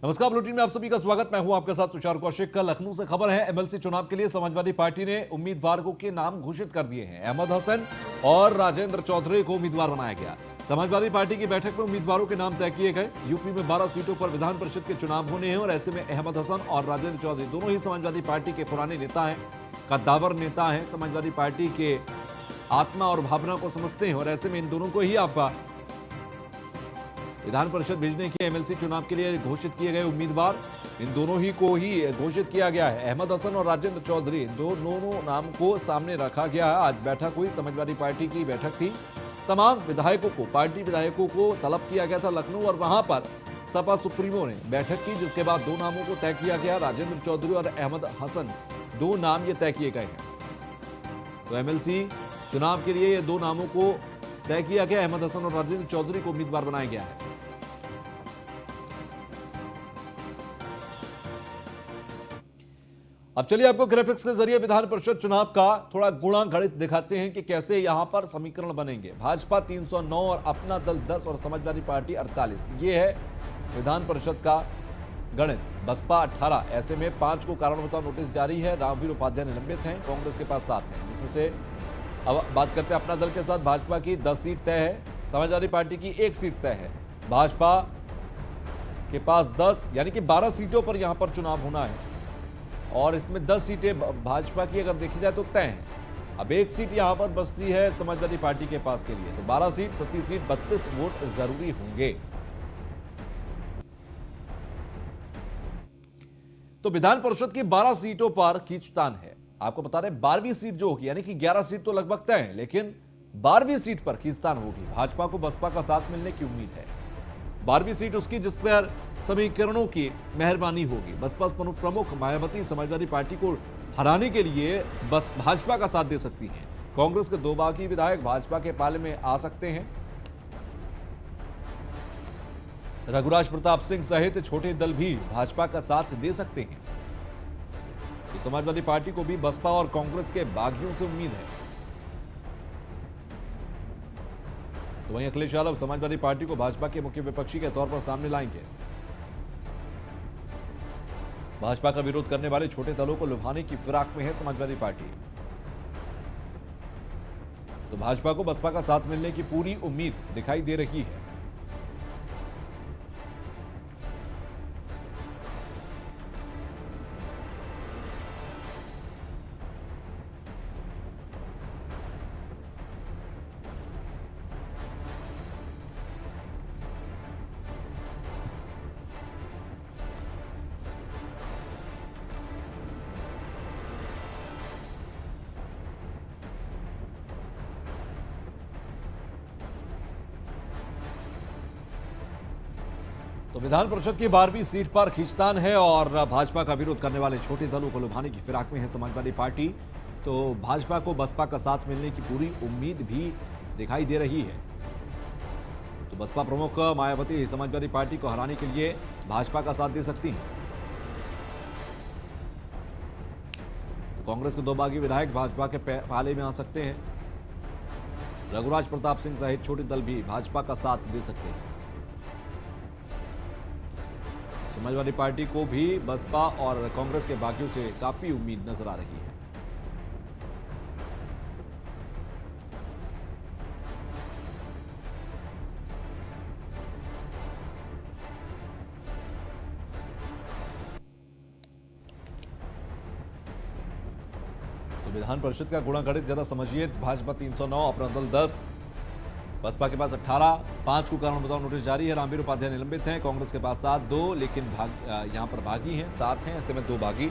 नमस्कार, बुलेटिन में आप सभी का स्वागत। मैं हूं आपके साथ तुषार कौशिक। का लखनऊ से खबर है, एमएलसी चुनाव के लिए समाजवादी पार्टी ने उम्मीदवारों के नाम घोषित कर दिए हैं। अहमद हसन और राजेंद्र चौधरी को उम्मीदवार बनाया गया। समाजवादी पार्टी की बैठक में उम्मीदवारों के नाम तय किए गए। यूपी में 12 सीटों पर विधान परिषद के चुनाव होने हैं और ऐसे में अहमद हसन और राजेंद्र चौधरी दोनों ही समाजवादी पार्टी के पुराने नेता हैं, कद्दावर नेता हैं, समाजवादी पार्टी के आत्मा और भावना को समझते हैं और ऐसे में इन दोनों को ही आपका विधान परिषद भेजने के एमएलसी चुनाव के लिए घोषित किए गए उम्मीदवार, इन दोनों ही को ही घोषित किया गया है। अहमद हसन और राजेंद्र चौधरी दोनों नाम को सामने रखा गया है। आज बैठक हुई, समाजवादी पार्टी की बैठक थी। तमाम विधायकों को, पार्टी विधायकों को तलब किया गया था लखनऊ और वहां पर सपा सुप्रीमो ने बैठक की, जिसके बाद दो नामों को तय किया गया। राजेंद्र चौधरी और अहमद हसन, दो नाम ये तय किए गए हैं। तो एमएलसी चुनाव के लिए ये दो नामों को तय किया गया। अहमद हसन और राजेंद्र चौधरी को उम्मीदवार बनाया गया है। अब चलिए आपको ग्राफिक्स के जरिए विधान परिषद चुनाव का थोड़ा गुणा गणित दिखाते हैं कि कैसे यहां पर समीकरण बनेंगे। भाजपा 309 और अपना दल 10 और समाजवादी पार्टी 48, ये है विधान परिषद का गणित। बसपा 18, ऐसे में 5 को कारण बताओ नोटिस जारी है। रामवीर उपाध्याय निलंबित हैं। कांग्रेस के पास 7 हैं, जिसमें से अब बात करते हैं अपना दल के साथ। भाजपा की 10 सीट तय है, समाजवादी पार्टी की 1 सीट तय है। भाजपा के पास 10, यानी कि 12 सीटों पर यहां पर चुनाव होना है और इसमें 10 सीटें भाजपा की अगर देखी जाए तो तय हैं। अब 1 सीट यहां पर बचती है समाजवादी पार्टी के पास के लिए, तो 12 सीट, प्रति सीट 32 वोट जरूरी होंगे। तो विधान परिषद की 12 सीटों पर खींचतान है। आपको बता रहे 12वीं सीट जो होगी, यानी कि 11 सीट तो लगभग तय है, लेकिन 12वीं सीट पर खींचतान होगी। भाजपा को बसपा का साथ मिलने की उम्मीद है। 12वीं सीट उसकी जिस पर समीकरणों की मेहरबानी होगी। बसपा प्रमुख मायावती समाजवादी पार्टी को हराने के लिए बस भाजपा का साथ दे सकती हैं। कांग्रेस के 2 बागी विधायक भाजपा के पाले में आ सकते हैं। रघुराज प्रताप सिंह सहित छोटे दल भी भाजपा का साथ दे सकते हैं। तो समाजवादी पार्टी को भी बसपा और कांग्रेस के बागियों से उम्मीद है। तो वहीं अखिलेश यादव समाजवादी पार्टी को भाजपा के मुख्य विपक्षी के तौर पर सामने लाएंगे। भाजपा का विरोध करने वाले छोटे दलों को लुभाने की फिराक में है समाजवादी पार्टी। तो भाजपा को बसपा का साथ मिलने की पूरी उम्मीद दिखाई दे रही है। तो विधान परिषद की 12वीं सीट पर खींचतान है और भाजपा का विरोध करने वाले छोटे दलों को लुभाने की फिराक में है समाजवादी पार्टी। तो भाजपा को बसपा का साथ मिलने की पूरी उम्मीद भी दिखाई दे रही है। तो बसपा प्रमुख मायावती समाजवादी पार्टी को हराने के लिए भाजपा का साथ दे सकती हैं। तो कांग्रेस के 2 बागी विधायक भाजपा के पाले में आ सकते हैं। रघुराज प्रताप सिंह सहित छोटे दल भी भाजपा का साथ दे सकते हैं। समाजवादी पार्टी को भी बसपा और कांग्रेस के बागियों से काफी उम्मीद नजर आ रही है। तो विधान परिषद का गुणा गणित जरा समझिए। भाजपा 309, अपना दल 10, बसपा के पास 18, 5 को कारण बताओ नोटिस जारी है। रामवीर उपाध्याय निलंबित हैं। कांग्रेस के पास 7, 2 लेकिन यहां पर बागी हैं, 7 हैं, ऐसे में 2 बागी।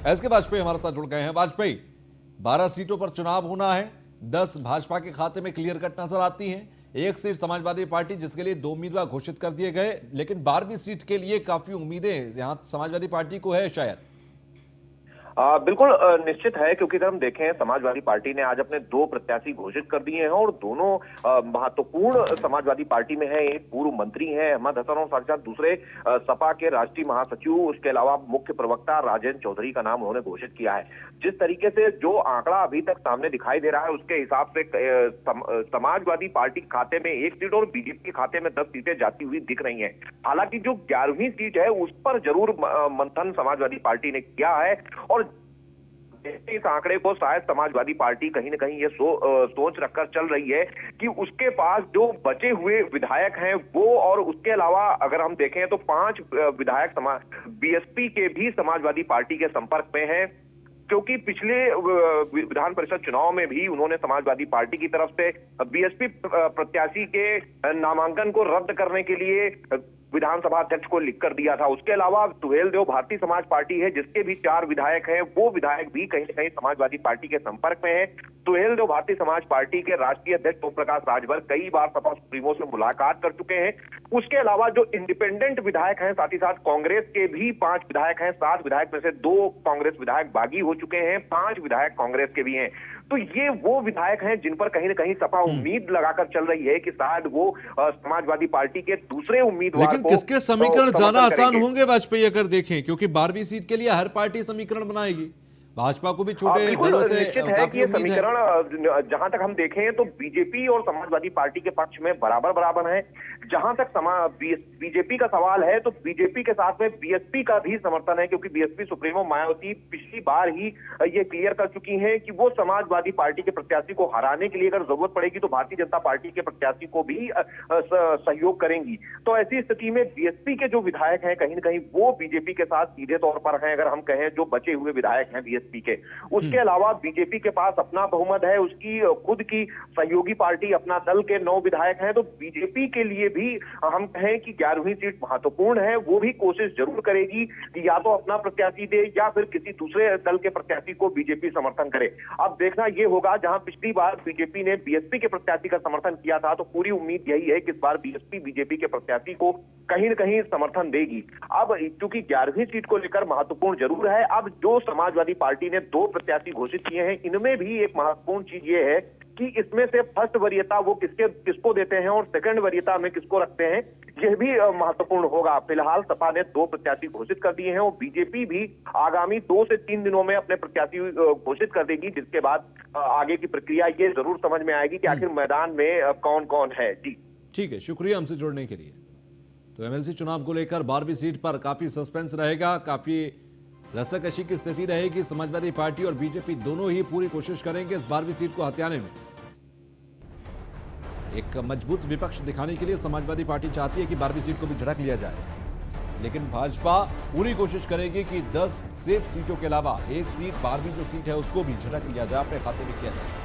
एस के वाजपेयी हमारे साथ जुड़ गए हैं। वाजपेयी, 12 सीटों पर चुनाव होना है, 10 भाजपा के खाते में क्लियर कट नजर आती हैं। 1 सीट समाजवादी पार्टी, जिसके लिए 2 उम्मीदवार घोषित कर दिए गए, लेकिन 12वीं सीट के लिए काफी उम्मीदें यहां समाजवादी पार्टी को है शायद। बिल्कुल निश्चित है, क्योंकि अगर हम देखें समाजवादी पार्टी ने आज अपने 2 प्रत्याशी घोषित कर दिए हैं और दोनों महत्वपूर्ण समाजवादी पार्टी में है। एक पूर्व मंत्री हैं अहमद हसन और साथ साथ दूसरे सपा के राष्ट्रीय महासचिव, उसके अलावा मुख्य प्रवक्ता राजेंद्र चौधरी का नाम उन्होंने घोषित किया है। जिस तरीके से जो आंकड़ा अभी तक सामने दिखाई दे रहा है उसके हिसाब से समाजवादी पार्टी के खाते में 1 सीट और बीजेपी के खाते में 10 सीटें जाती हुई दिख रही हैं। हालांकि जो 11वीं सीट है उस पर जरूर मंथन समाजवादी पार्टी ने किया है और इस आंकड़े को शायद समाजवादी पार्टी कहीं ना कहीं ये सोच रखकर चल रही है कि उसके पास जो बचे हुए विधायक हैं वो, और उसके अलावा अगर हम देखें तो 5 विधायक बीएसपी के भी समाजवादी पार्टी के संपर्क में हैं, क्योंकि पिछले विधान परिषद चुनाव में भी उन्होंने समाजवादी पार्टी की तरफ से बीएसपी प्रत्याशी के नामांकन को रद्द करने के लिए विधानसभा अध्यक्ष को लिख कर दिया था। उसके अलावा सुहेलदेव भारतीय समाज पार्टी है जिसके भी 4 विधायक हैं, वो विधायक भी कहीं न कहीं समाजवादी पार्टी के संपर्क में है। सुहेलदेव भारतीय समाज पार्टी के राष्ट्रीय अध्यक्ष ओम प्रकाश राजभर कई बार सपा सुप्रीमो से मुलाकात कर चुके हैं। उसके अलावा जो इंडिपेंडेंट विधायक हैं, साथ ही साथ कांग्रेस के भी 5 विधायक हैं। 7 विधायक में से 2 कांग्रेस विधायक बागी हो चुके हैं, 5 विधायक कांग्रेस के भी हैं। तो ये वो विधायक हैं जिन पर कहीं न कहीं सपा उम्मीद लगाकर चल रही है कि शायद वो समाजवादी पार्टी के दूसरे उम्मीदवार लेकिन किसके समीकरण ज्यादा आसान होंगे वाजपेयी अगर देखें, क्योंकि 12वीं सीट के लिए हर पार्टी समीकरण बनाएगी। भाजपा को भी छोटे दलों से निश्चित है कि ये समीकरण जहां तक हम देखें तो बीजेपी और समाजवादी पार्टी के पक्ष में बराबर है। जहां तक बीजेपी का सवाल है तो बीजेपी के साथ में बीएसपी का भी समर्थन है, क्योंकि बीएसपी सुप्रीमो मायावती पिछली बार ही ये क्लियर कर चुकी हैं कि वो समाजवादी पार्टी के प्रत्याशी को हराने के लिए अगर जरूरत पड़ेगी तो भारतीय जनता पार्टी के प्रत्याशी को भी सहयोग करेंगी। तो ऐसी स्थिति में बीएसपी के जो विधायक हैं कहीं ना कहीं वो बीजेपी के साथ सीधे तौर पर हैं, अगर हम कहें जो बचे हुए विधायक हैं बीएसपी के। उसके अलावा बीजेपी के पास अपना बहुमत है, उसकी खुद की सहयोगी पार्टी अपना दल के 9 विधायक हैं। तो बीजेपी के लिए भी हम कहें कि 11वीं सीट महत्वपूर्ण है। वो भी कोशिश जरूर करेगी कि या तो अपना प्रत्याशी दे या फिर किसी दूसरे दल के प्रत्याशी को बीजेपी समर्थन करे। अब देखना यह होगा, जहां पिछली बार बीजेपी ने बीएसपी के प्रत्याशी का समर्थन किया था तो पूरी उम्मीद यही है कि इस बार बीएसपी बीजेपी के प्रत्याशी को कहीं न कहीं समर्थन देगी। अब क्योंकि 11वीं सीट को लेकर महत्वपूर्ण जरूर है। अब जो समाजवादी पार्टी ने 2 प्रत्याशी घोषित किए हैं, इनमें भी एक महत्वपूर्ण चीज ये है कि इसमें से फर्स्ट वरीयता वो किसको देते हैं और सेकंड वरीयता में किसको रखते हैं, यह भी महत्वपूर्ण होगा। फिलहाल सपा ने 2 प्रत्याशी घोषित कर दिए हैं और बीजेपी भी आगामी 2 से 3 दिनों में अपने प्रत्याशी घोषित कर देगी, जिसके बाद आगे की प्रक्रिया ये जरूर समझ में आएगी कि आखिर मैदान में कौन कौन है। जी ठीक है, शुक्रिया हमसे जुड़ने के लिए। तो एमएलसी चुनाव को लेकर 12वीं सीट पर काफी सस्पेंस रहेगा, काफी रस्साकशी की स्थिति रहेगी। समाजवादी पार्टी और बीजेपी दोनों ही पूरी कोशिश करेंगे इस 12वीं सीट को हथियाने में। एक मजबूत विपक्ष दिखाने के लिए समाजवादी पार्टी चाहती है कि 12वीं सीट को भी झड़क लिया जाए, लेकिन भाजपा पूरी कोशिश करेगी कि 10 सेफ सीटों के अलावा एक सीट 12वीं जो सीट है उसको भी झड़क लिया जाए, अपने खाते में किया जाए।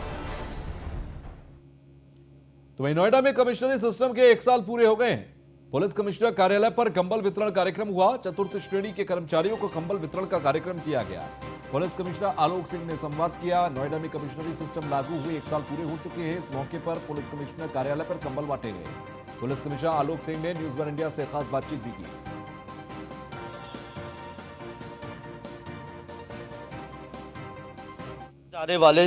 तो वहीं नोएडा में कमिश्नरी सिस्टम के 1 साल पूरे हो गए हैं। पुलिस कमिश्नर कार्यालय पर कंबल वितरण कार्यक्रम हुआ। चतुर्थ श्रेणी के कर्मचारियों को कंबल वितरण का कार्यक्रम किया गया। पुलिस कमिश्नर आलोक सिंह ने संवाद किया। नोएडा में कमिश्नरी सिस्टम लागू हुए 1 साल पूरे हो चुके हैं। इस मौके पर पुलिस कमिश्नर कार्यालय पर कंबल बांटे गए। पुलिस कमिश्नर आलोक सिंह ने न्यूज वन इंडिया से खास बातचीत भी की। आने वाले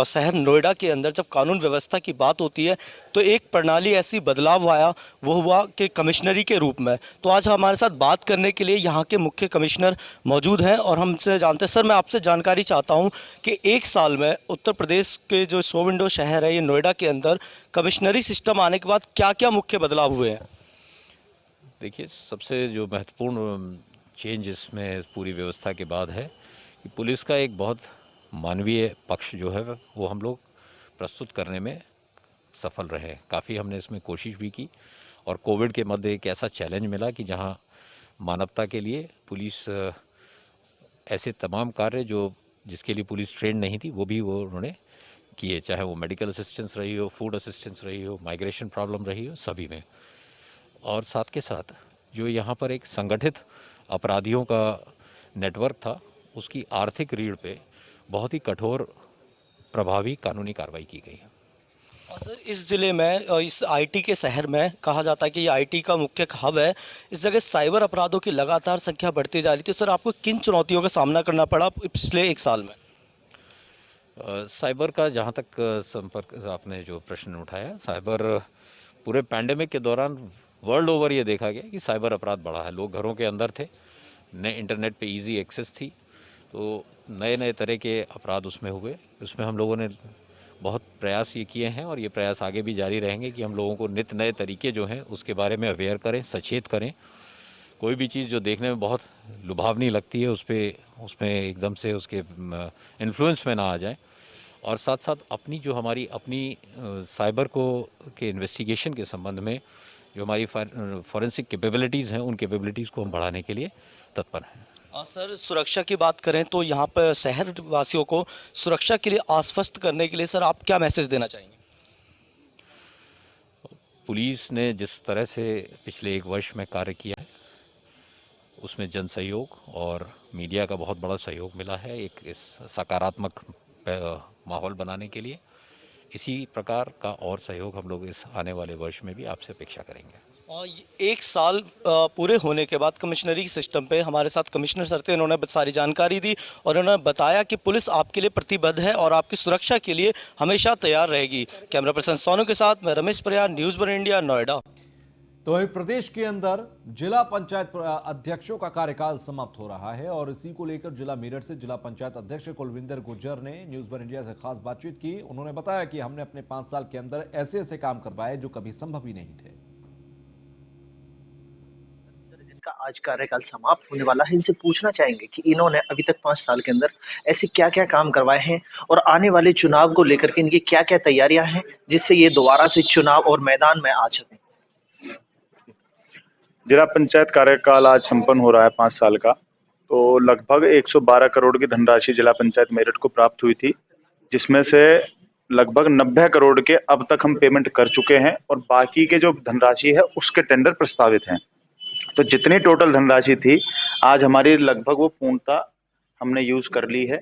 शहर नोएडा के अंदर जब कानून व्यवस्था की बात होती है तो एक प्रणाली ऐसी बदलाव आया, वो हुआ कि कमिश्नरी के रूप में। तो आज हमारे साथ बात करने के लिए यहाँ के मुख्य कमिश्नर मौजूद हैं और हमसे जानते हैं। सर, मैं आपसे जानकारी चाहता हूँ कि 1 साल में उत्तर प्रदेश के जो 100 विंडो शहर है ये नोएडा के अंदर कमिश्नरी सिस्टम आने के बाद क्या क्या मुख्य बदलाव हुए हैं? देखिए, सबसे जो महत्वपूर्ण चेंज इसमें पूरी व्यवस्था के बाद है कि पुलिस का एक बहुत मानवीय पक्ष जो है वो हम लोग प्रस्तुत करने में सफल रहे। काफ़ी हमने इसमें कोशिश भी की और कोविड के मध्य एक ऐसा चैलेंज मिला कि जहां मानवता के लिए पुलिस ऐसे तमाम कार्य जिसके लिए पुलिस ट्रेंड नहीं थी वो उन्होंने किए, चाहे वो मेडिकल असिस्टेंस रही हो, फूड असिस्टेंस रही हो, माइग्रेशन प्रॉब्लम रही हो, सभी में। और साथ के साथ जो यहाँ पर एक संगठित अपराधियों का नेटवर्क था उसकी आर्थिक रीढ़ पे बहुत ही कठोर प्रभावी कानूनी कार्रवाई की गई है। सर इस ज़िले में इस आईटी के शहर में कहा जाता है कि ये आईटी का मुख्य हब है। इस जगह साइबर अपराधों की लगातार संख्या बढ़ती जा रही थी। सर आपको किन चुनौतियों का सामना करना पड़ा पिछले 1 साल में? साइबर का जहाँ तक संपर्क आपने जो प्रश्न उठाया, साइबर पूरे पैंडेमिक के दौरान वर्ल्ड ओवर ये देखा गया कि साइबर अपराध बढ़ा है। लोग घरों के अंदर थे, नए इंटरनेट पे इजी एक्सेस थी, तो नए नए तरह के अपराध उसमें हुए। उसमें हम लोगों ने बहुत प्रयास ये किए हैं और ये प्रयास आगे भी जारी रहेंगे कि हम लोगों को नित नए तरीके जो हैं उसके बारे में अवेयर करें, सचेत करें। कोई भी चीज़ जो देखने में बहुत लुभावनी लगती है उसमें एकदम से उसके इन्फ्लुएंस में ना आ जाए। और साथ साथ अपनी जो हमारी अपनी साइबर को के इन्वेस्टिगेशन के संबंध में जो हमारी फॉरेंसिक कैपेबिलिटीज़ हैं, उन कैपेबिलिटीज़ को हम बढ़ाने के लिए तत्पर हैं। सर सुरक्षा की बात करें तो यहाँ पर शहर वासियों को सुरक्षा के लिए आश्वस्त करने के लिए सर आप क्या मैसेज देना चाहेंगे? पुलिस ने जिस तरह से पिछले 1 वर्ष में कार्य किया है, उसमें जन सहयोग और मीडिया का बहुत बड़ा सहयोग मिला है एक इस सकारात्मक माहौल बनाने के लिए। इसी प्रकार का और सहयोग हम लोग इस आने वाले वर्ष में भी आपसे अपेक्षा करेंगे। और 1 साल पूरे होने के बाद कमिश्नरी सिस्टम पे हमारे साथ कमिश्नर सर थे, उन्होंने सारी जानकारी दी और उन्होंने बताया कि पुलिस आपके लिए प्रतिबद्ध है और आपकी सुरक्षा के लिए हमेशा तैयार रहेगी। कैमरा पर्सन सोनू के साथ मैं Ramesh Pariyar, news one India, Noida. तो वहीं प्रदेश के अंदर जिला पंचायत अध्यक्षों का कार्यकाल समाप्त हो रहा है और इसी को लेकर जिला मेरठ से जिला पंचायत अध्यक्ष कुलविंदर गुर्जर ने न्यूज़ वन इंडिया से खास बातचीत की। उन्होंने बताया कि हमने अपने 5 साल के अंदर ऐसे ऐसे काम करवाए जो कभी संभव ही नहीं थे। जिनका आज कार्यकाल समाप्त होने वाला है, इनसे पूछना चाहेंगे कि इन्होंने अभी तक 5 साल के अंदर ऐसे क्या-क्या काम करवाए हैं और आने वाले चुनाव को लेकर के इनकी क्या-क्या तैयारियां हैं, जिससे ये दोबारा से चुनाव और मैदान में आ सकें। जिला पंचायत कार्यकाल आज संपन्न हो रहा है 5 साल का। तो लगभग 112 करोड़ की धनराशि जिला पंचायत मेरठ को प्राप्त हुई थी, जिसमें से लगभग 90 करोड़ के अब तक हम पेमेंट कर चुके हैं और बाकी के जो धनराशि है उसके टेंडर प्रस्तावित हैं। तो जितनी टोटल धनराशि थी आज हमारी लगभग वो पूर्णतः हमने यूज कर ली है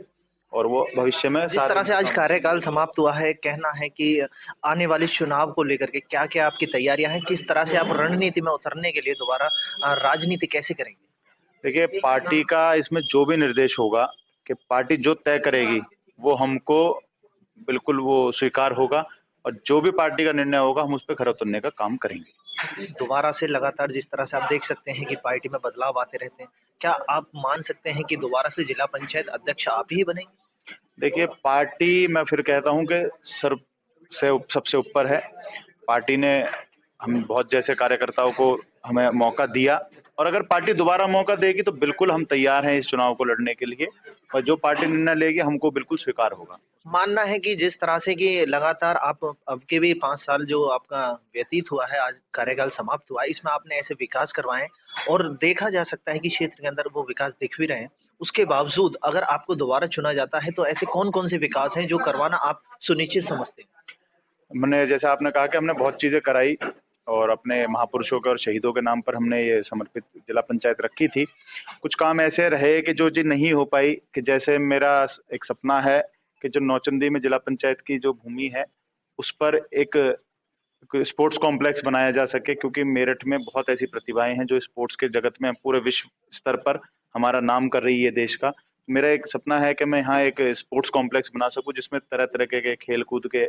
और वो भविष्य में जिस तरह से आज कार्यकाल समाप्त हुआ है, कहना है कि आने वाले चुनाव को लेकर के क्या-क्या आपकी तैयारियां हैं, किस तरह से आप रणनीति में उतरने के लिए दोबारा राजनीति कैसे करेंगे? देखिए, पार्टी का इसमें जो भी निर्देश होगा कि पार्टी जो तय करेगी वो हमको बिल्कुल वो स्वीकार होगा और जो भी पार्टी का निर्णय होगा हम उस पर खरा उतरने का काम करेंगे। दोबारा से लगातार जिस तरह से आप देख सकते हैं कि पार्टी में बदलाव आते रहते हैं, क्या आप मान सकते हैं कि दोबारा से जिला पंचायत अध्यक्ष आप ही बनेंगे? देखिए, पार्टी मैं फिर कहता हूँ कि सबसे ऊपर है। पार्टी ने हम बहुत जैसे कार्यकर्ताओं को हमें मौका दिया और अगर पार्टी दोबारा मौका देगी तो बिल्कुल हम तैयार हैं इस चुनाव को लड़ने के लिए और जो पार्टी निर्णय लेगी हमको बिल्कुल स्वीकार होगा। मानना है कि जिस तरह से कि लगातार आप अब के भी 5 साल जो आपका व्यतीत हुआ है, आज कार्यकाल समाप्त हुआ है, इसमें आपने ऐसे विकास करवाए और देखा जा सकता है कि क्षेत्र के अंदर वो विकास दिख भी रहे हैं। उसके बावजूद अगर आपको दोबारा चुना जाता है तो ऐसे कौन-कौन से विकास हैं जो करवाना आप सुनिश्चित समझते हैं? मैंने जैसे आपने कहा कि हमने बहुत चीजें कराई और अपने महापुरुषों के और शहीदों के नाम पर हमने ये समर्पित जिला पंचायत रखी थी। कुछ काम ऐसे रहे कि जो चीज नहीं हो पाई कि जैसे मेरा एक सपना है कि जो नौचंदी में जिला पंचायत की जो भूमि है उस पर एक स्पोर्ट्स कॉम्प्लेक्स बनाया जा सके, क्योंकि मेरठ में बहुत ऐसी प्रतिभाएं हैं जो स्पोर्ट्स के जगत में पूरे विश्व स्तर पर हमारा नाम कर रही है देश का। मेरा एक सपना है कि मैं यहाँ एक स्पोर्ट्स कॉम्प्लेक्स बना सकूं जिसमें तरह तरह के खेल कूद के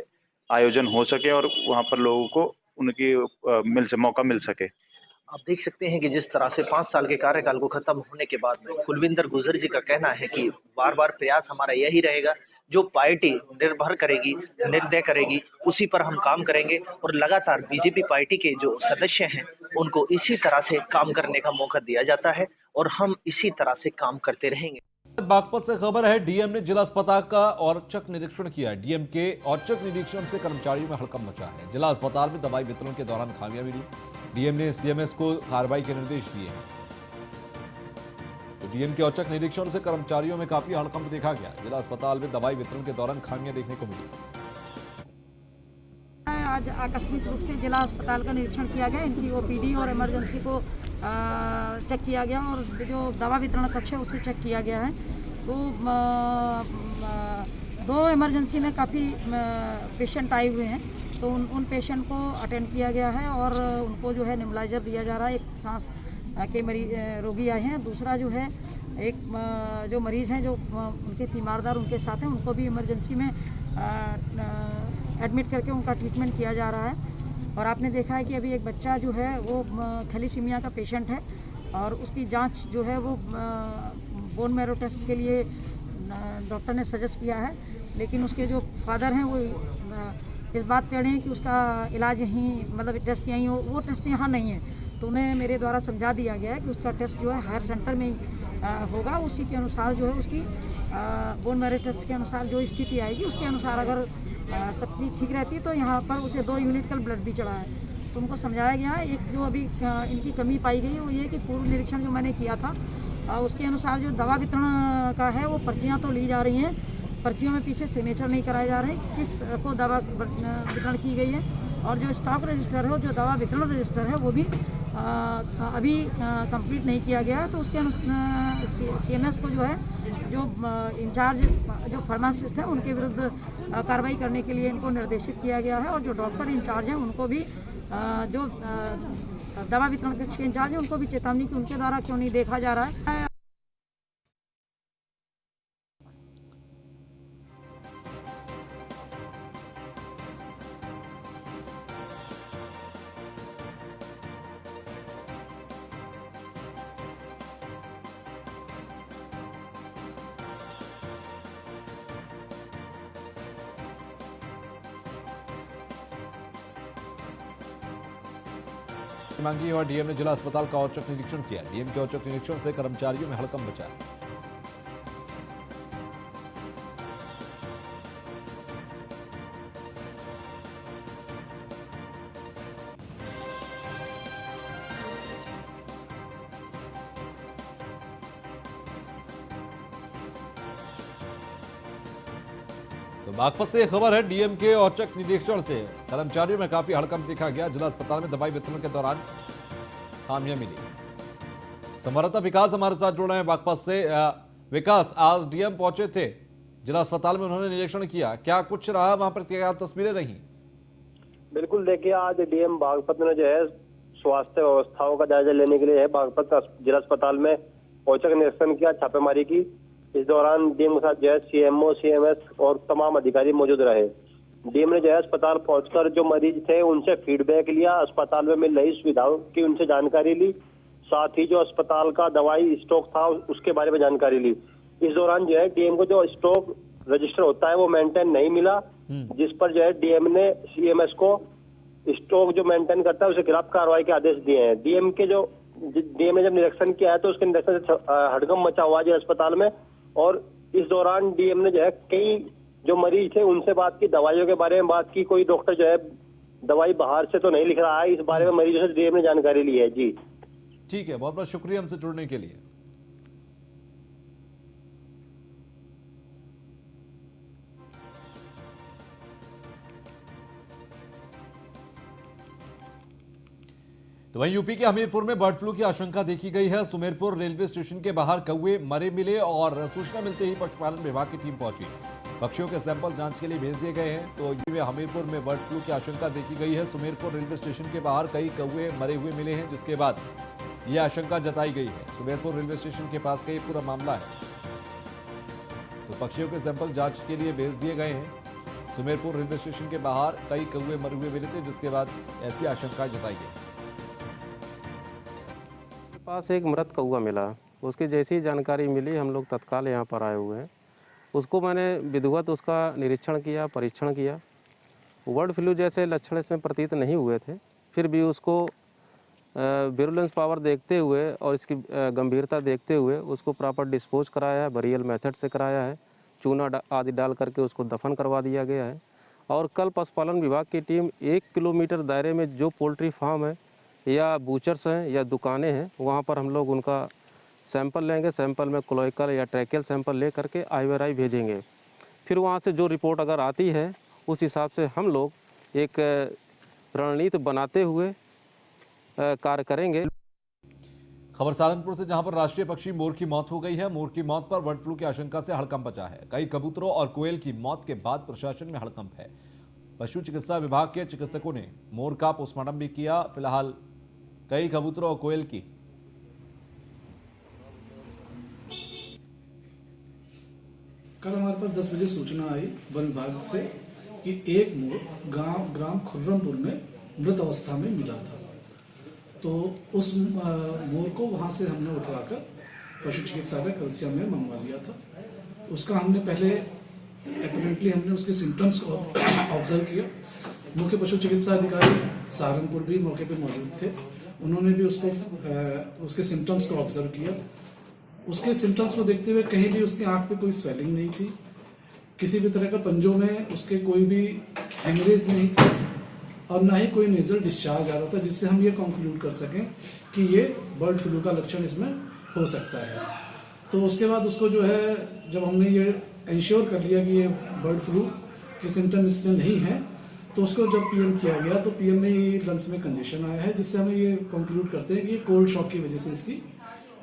आयोजन हो सके और वहाँ पर लोगों को उनकी मौका मिल सके। आप देख सकते हैं कि जिस तरह से 5 साल के कार्यकाल को खत्म होने के बाद में कुलविंदर गुर्जर जी का कहना है कि बार-बार प्रयास हमारा यही रहेगा, जो पार्टी निर्भर करेगी, निर्णय करेगी, उसी पर हम काम करेंगे और लगातार बीजेपी पार्टी के जो सदस्य हैं, उनको इसी तरह से काम करने का मौका दिया जाता है और हम इसी तरह से काम करते रहेंगे। बागपत से खबर है, डीएम ने जिला अस्पताल का औचक निरीक्षण किया। डीएम के औचक निरीक्षण से कर्मचारियों में हड़कंप मचा है। जिला अस्पताल में दवाई वितरण के दौरान खामियां मिली। डीएम ने सीएमएस को कार्रवाई के निर्देश दिए हैं। तो डीएम के औचक निरीक्षण से कर्मचारियों में काफी हड़कंप देखा गया। जिला अस्पताल में दवाई वितरण के दौरान खामियां देखने को मिली। आज आकस्मिक रूप से जिला अस्पताल का निरीक्षण किया गया। इनकी ओपीडी और इमरजेंसी को चेक किया गया और जो दवा वितरण कक्ष है उसे चेक किया गया है। तो 2 इमरजेंसी में काफ़ी पेशेंट आए हुए हैं तो उन पेशेंट को अटेंड किया गया है और उनको जो है नेबुलाइजर दिया जा रहा है। एक सांस के रोगी आए हैं। दूसरा जो है एक जो मरीज़ हैं जो उनके तीमारदार उनके साथ हैं, उनको भी इमरजेंसी में एडमिट करके उनका ट्रीटमेंट किया जा रहा है। और आपने देखा है कि अभी एक बच्चा जो है वो थैलीसीमिया का पेशेंट है और उसकी जांच जो है वो बोन मैरो टेस्ट के लिए डॉक्टर ने सजेस्ट किया है, लेकिन उसके जो फादर हैं वो इस बात पे अड़े हैं कि उसका इलाज यहीं मतलब टेस्ट यहीं हो, वो टेस्ट यहाँ नहीं है। तो उन्हें मेरे द्वारा समझा दिया गया है कि उसका टेस्ट जो है हायर सेंटर में ही होगा। उसी के अनुसार जो है उसकी बोन मैरो टेस्ट के अनुसार जो स्थिति आएगी उसके अनुसार अगर सब चीज़ ठीक रहती है तो यहाँ पर उसे 2 यूनिट का ब्लड भी चढ़ा है। तो उनको समझाया गया है। एक जो अभी इनकी कमी पाई गई है वो ये कि पूर्व निरीक्षण जो मैंने किया था उसके अनुसार जो दवा वितरण का है वो पर्चियाँ तो ली जा रही हैं, पर्चियों में पीछे सिग्नेचर नहीं कराए जा रहे हैं किस को दवा वितरण की गई है। और जो स्टॉक रजिस्टर है जो दवा वितरण रजिस्टर है वो भी अभी कंप्लीट नहीं किया गया है। तो उसके CMS को जो है जो इंचार्ज जो फार्मासिस्ट हैं उनके विरुद्ध कार्रवाई करने के लिए इनको निर्देशित किया गया है। और जो डॉक्टर इंचार्ज हैं उनको भी जो दवा वितरण कक्ष के इंचार्ज हैं उनको भी चेतावनी कि उनके द्वारा क्यों नहीं देखा जा रहा है। मांगी और डीएम ने जिला अस्पताल का औचक निरीक्षण किया। डीएम के औचक निरीक्षण से कर्मचारियों में हड़कंप मचा। तो बागपत से खबर है डीएम के औचक निरीक्षण से कर्मचारियों में काफी हड़कंप देखा गया। जिला अस्पताल में दवाई वितरण के दौरान खामियां मिली। संवाददाता विकास हमारे साथ जुड़ रहे हैं बागपत से। विकास, आज डीएम पहुंचे थे जिला अस्पताल में, उन्होंने निरीक्षण किया, क्या कुछ रहा वहां पर, क्या तस्वीरें रही? बिल्कुल, देखिए आज डीएम बागपत में जो है स्वास्थ्य व्यवस्थाओं का जायजा लेने के लिए है बागपत जिला अस्पताल में औचक निरीक्षण किया, छापेमारी की। इस दौरान डीएम के साथ जो है CMO, CMS और तमाम अधिकारी मौजूद रहे। डीएम ने जो है अस्पताल पहुंचकर जो मरीज थे उनसे फीडबैक लिया, अस्पताल में मिल रही सुविधाओं की उनसे जानकारी ली, साथ ही जो अस्पताल का दवाई स्टॉक था उसके बारे में जानकारी ली। इस दौरान जो है डीएम को जो स्टॉक रजिस्टर होता है वो मेंटेन नहीं मिला, जिस पर जो है डीएम ने CMS को स्टॉक जो मेंटेन करता है उसके खिलाफ कार्रवाई के आदेश दिए हैं। डीएम ने जब निरीक्षण किया है तो उसके निरीक्षण से हड़कंप मचा हुआ है अस्पताल में। और इस दौरान डीएम ने जो है कई जो मरीज थे उनसे बात की, दवाइयों के बारे में बात की। कोई डॉक्टर जो है दवाई बाहर से तो नहीं लिख रहा है, इस बारे में मरीजों से डीएम ने जानकारी ली है। जी ठीक है, बहुत बहुत शुक्रिया हमसे जुड़ने के लिए। तो वहीं यूपी के हमीरपुर में बर्ड फ्लू की आशंका देखी गई है। सुमेरपुर रेलवे स्टेशन के बाहर कौवे मरे मिले और सूचना मिलते ही पशुपालन विभाग की टीम पहुंची। पक्षियों के सैंपल जांच के लिए भेज दिए गए हैं। तो यूपी में हमीरपुर में बर्ड फ्लू की आशंका देखी गई है। सुमेरपुर रेलवे स्टेशन के बाहर कई कौवे मरे हुए मिले हैं, जिसके बाद यह आशंका जताई गई है। सुमेरपुर रेलवे स्टेशन के पास का ये पूरा मामला है। तो पक्षियों के सैंपल जांच के लिए भेज दिए गए हैं। सुमेरपुर रेलवे स्टेशन के बाहर कई कौवे मरे हुए मिले थे, जिसके बाद ऐसी आशंका जताई गई। पास एक मृत कौवा मिला, उसकी जैसी जानकारी मिली हम लोग तत्काल यहाँ पर आए हुए हैं। उसको मैंने विधिवत उसका निरीक्षण किया, परीक्षण किया। बर्ड फ्लू जैसे लक्षण इसमें प्रतीत नहीं हुए थे, फिर भी उसको विरुलेंस पावर देखते हुए और इसकी गंभीरता देखते हुए उसको प्रॉपर डिस्पोज कराया है, बरियल मेथड से कराया है, चूना आदि डाल करके उसको दफन करवा दिया गया है। और कल पशुपालन विभाग की टीम 1 किलोमीटर दायरे में जो पोल्ट्री फार्म है या बूचर्स हैं या दुकानें हैं, वहाँ पर हम लोग उनका सैंपल लेंगे। सैंपल में क्लोइकल या ट्रैकियल सैंपल ले करके IVRI भेजेंगे। फिर वहाँ से जो रिपोर्ट अगर आती है उस हिसाब से हम लोग एक रणनीति बनाते हुए कार्य करेंगे। खबर सहारनपुर से, जहां पर राष्ट्रीय पक्षी मोर की मौत हो गई है। मोर की मौत पर बर्ड फ्लू की आशंका से हड़कंप मचा है। कई कबूतरों और कोयल की मौत के बाद प्रशासन में हड़कंप है। पशु चिकित्सा विभाग के चिकित्सकों ने मोर का पोस्टमार्टम भी किया। फिलहाल कई कबूतरों और कोयल की कल हमारे पास 10 बजे सूचना आई वन विभाग से कि एक मोर ग्राम खुर्रमपुर में मृत अवस्था में मिला था। तो उस मोर को वहां से हमने उठवाकर पशु चिकित्सालय कलसिया में मंगवा लिया था। उसका हमने पहले अपरेंटली हमने उसके सिम्टम्स को ऑब्जर्व किया। मुख्य पशु चिकित्सा अधिकारी सहारनपुर भी मौके पे मौजूद थे। उन्होंने भी उसके सिम्टम्स को ऑब्जर्व किया। उसके सिम्टम्स को देखते हुए कहीं भी उसकी आंख पे कोई स्वेलिंग नहीं थी, किसी भी तरह का पंजों में उसके कोई भी हेमरेज नहीं थी और ना ही कोई नेजल डिस्चार्ज आ रहा था, जिससे हम ये कंक्लूड कर सकें कि ये बर्ड फ्लू का लक्षण इसमें हो सकता है। तो उसके बाद उसको जो है जब हमने ये इंश्योर कर लिया कि ये बर्ड फ्लू के सिम्टम इसमें नहीं है, तो उसको जब पीएम किया गया तो पीएम में ही लंग्स में कंजेशन आया है, जिससे हमें ये कंक्लूड करते हैं कि ये कोल्ड शॉक की वजह से इसकी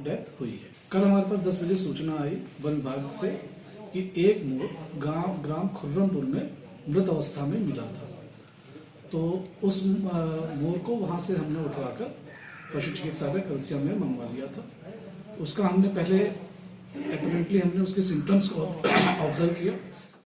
डेथ हुई है। कल हमारे पास 10 बजे सूचना आई वन विभाग से कि एक मोर ग्राम खुर्रमपुर में मृत अवस्था में मिला था। तो उस मोर को वहां से हमने उठवाकर पशु चिकित्सालय कलसिया में मंगवा लिया था। उसका हमने पहले अपरेंटली हमने उसके सिम्टम्स को ऑब्जर्व किया।